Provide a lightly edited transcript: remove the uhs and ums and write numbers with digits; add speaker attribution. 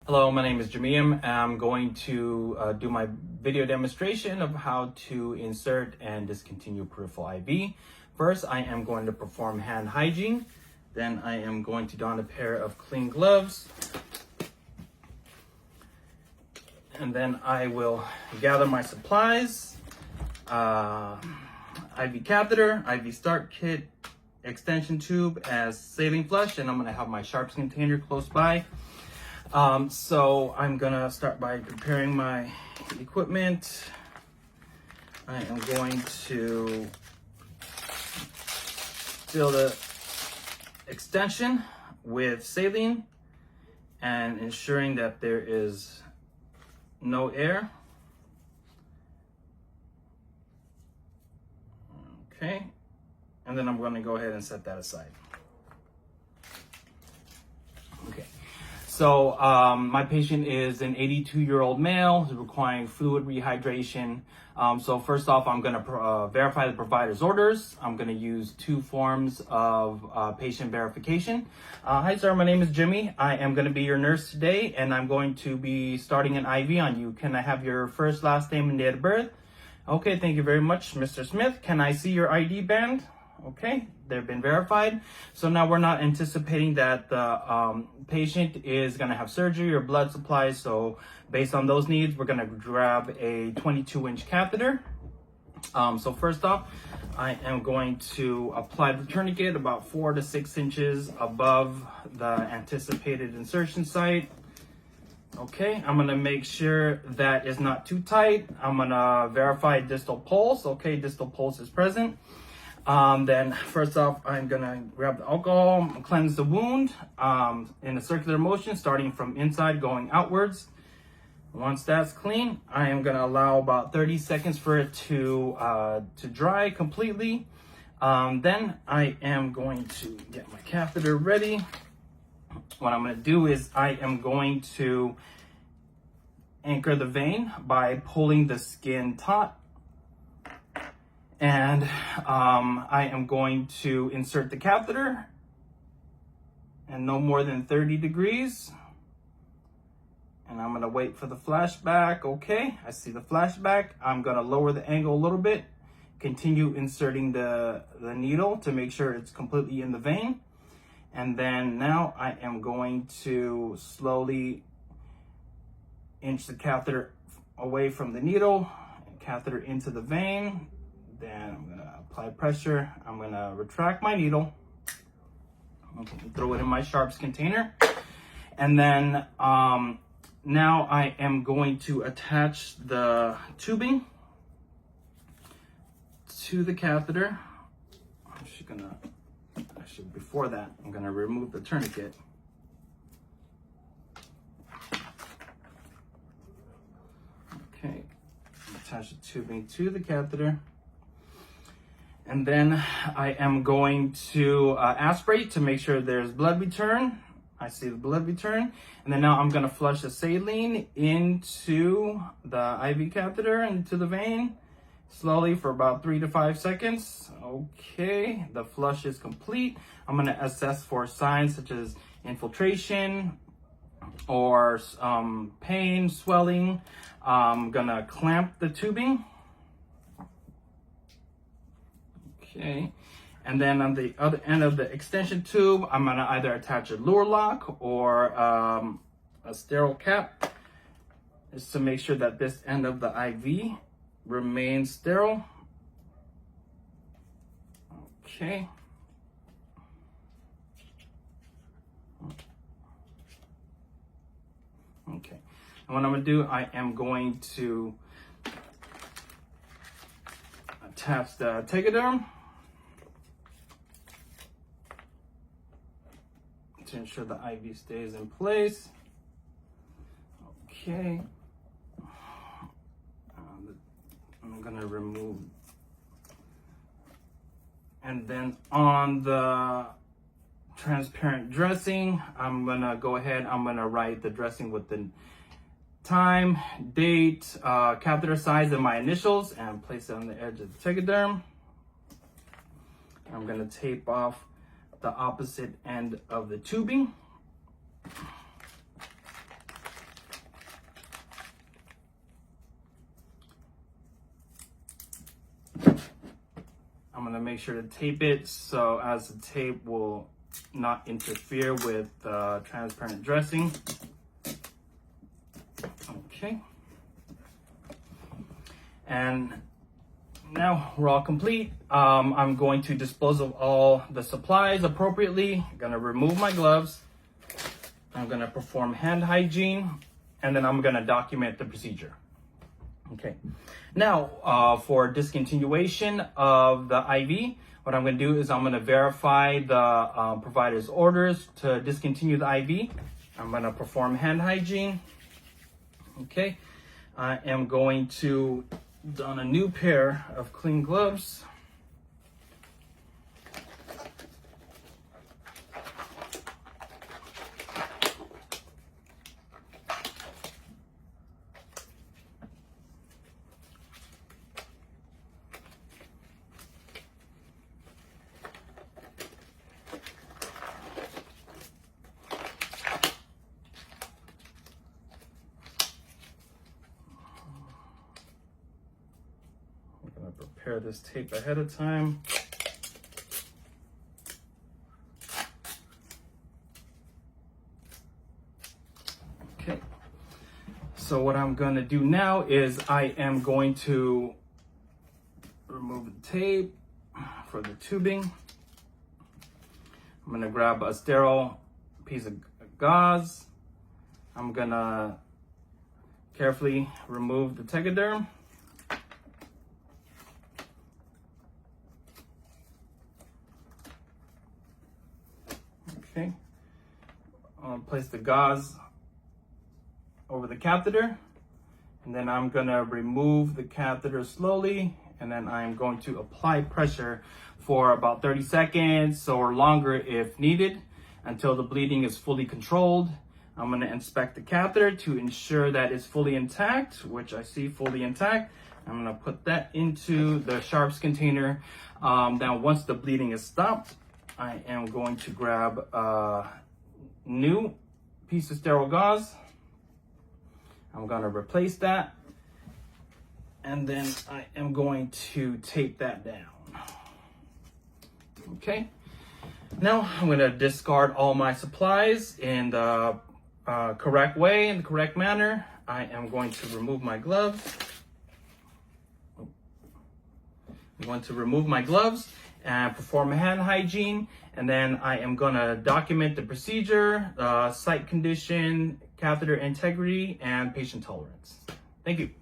Speaker 1: Hello, my name is Jamiem. I'm going to do my video demonstration of how to insert and discontinue peripheral IV. First, I am going to perform hand hygiene. Then I am going to don a pair of clean gloves. And then I will gather my supplies, IV catheter, IV start kit, extension tube as saline flush, and I'm going to have my sharps container close by. So I'm gonna start by preparing my equipment. I am going to fill the extension with saline and ensuring that there is no air. Okay, and then I'm going to go ahead and set that aside. Okay. So my patient is an 82-year-old male who's requiring fluid rehydration. So first off, I'm going to verify the provider's orders. I'm going to use two forms of patient verification. Hi, sir. My name is Jimmy. I am going to be your nurse today, and I'm going to be starting an IV on you. Can I have your first, last name, and date of birth? Okay, thank you very much, Mr. Smith. Can I see your ID band? Okay, they've been verified. So now we're not anticipating that the patient is going to have surgery or blood supplies. So based on those needs, we're going to grab a 22-inch catheter. So first off, I am going to apply the tourniquet about 4 to 6 inches above the anticipated insertion site. Okay, I'm going to make sure that it's not too tight. I'm going to verify distal pulse. Okay, distal pulse is present. Then first off, I'm gonna grab the alcohol, cleanse the wound in a circular motion, starting from inside going outwards. Once that's clean, I am gonna allow about 30 seconds for it to dry completely. Then I am going to get my catheter ready. What I'm gonna do is I am going to anchor the vein by pulling the skin taut. And I am going to insert the catheter and no more than 30 degrees. And I'm gonna wait for the flashback. Okay, I see the flashback. I'm gonna lower the angle a little bit, continue inserting the needle to make sure it's completely in the vein. And then now I am going to slowly inch the catheter away from the needle, catheter into the vein. Then I'm gonna apply pressure. I'm gonna retract my needle. Okay, throw it in my sharps container. And then now I am going to attach the tubing to the catheter. Actually before that, I'm gonna remove the tourniquet. Okay, attach the tubing to the catheter. And then I am going to aspirate to make sure there's blood return. I see the blood return. And then now I'm going to flush the saline into the IV catheter, into the vein, slowly for about 3 to 5 seconds. Okay, the flush is complete. I'm going to assess for signs such as infiltration or pain, swelling. I'm going to clamp the tubing. Okay, and then on the other end of the extension tube, I'm gonna either attach a lure lock or a sterile cap, just to make sure that this end of the IV remains sterile. Okay. Okay, and what I'm gonna do, I am going to attach the tegaderm to ensure the IV stays in place. Okay. I'm gonna remove. And then on the transparent dressing, I'm gonna go ahead, I'm gonna write the dressing with the time, date, catheter size, and my initials, and place it on the edge of the tegaderm. I'm gonna tape off the opposite end of the tubing. make sure to tape it so as the tape will not interfere with transparent dressing. Okay. And now we're all complete. I'm going to dispose of all the supplies appropriately. I'm gonna remove my gloves. I'm gonna perform hand hygiene, and then I'm gonna document the procedure. Okay. Now, for discontinuation of the IV, what I'm gonna do is I'm gonna verify the provider's orders to discontinue the IV. I'm gonna perform hand hygiene. Okay. I am going to don a new pair of clean gloves. I'm going to prepare this tape ahead of time. Okay, so what I'm going to do now is I am going to remove the tape for the tubing. I'm going to grab a sterile piece of gauze. I'm going to carefully remove the tegaderm. Okay, I'll place the gauze over the catheter, and then I'm gonna remove the catheter slowly, and then I'm going to apply pressure for about 30 seconds or longer if needed until the bleeding is fully controlled. I'm gonna inspect the catheter to ensure that it's fully intact, which I see fully intact. I'm gonna put that into the sharps container. Now, once the bleeding is stopped, I am going to grab a new piece of sterile gauze. I'm going to replace that. And then I am going to tape that down. Okay. Now I'm going to discard all my supplies in the correct way, in the correct manner. I am going to remove my gloves. I'm going to remove my gloves and perform hand hygiene, and then I am going to document the procedure, site condition, catheter integrity, and patient tolerance. Thank you.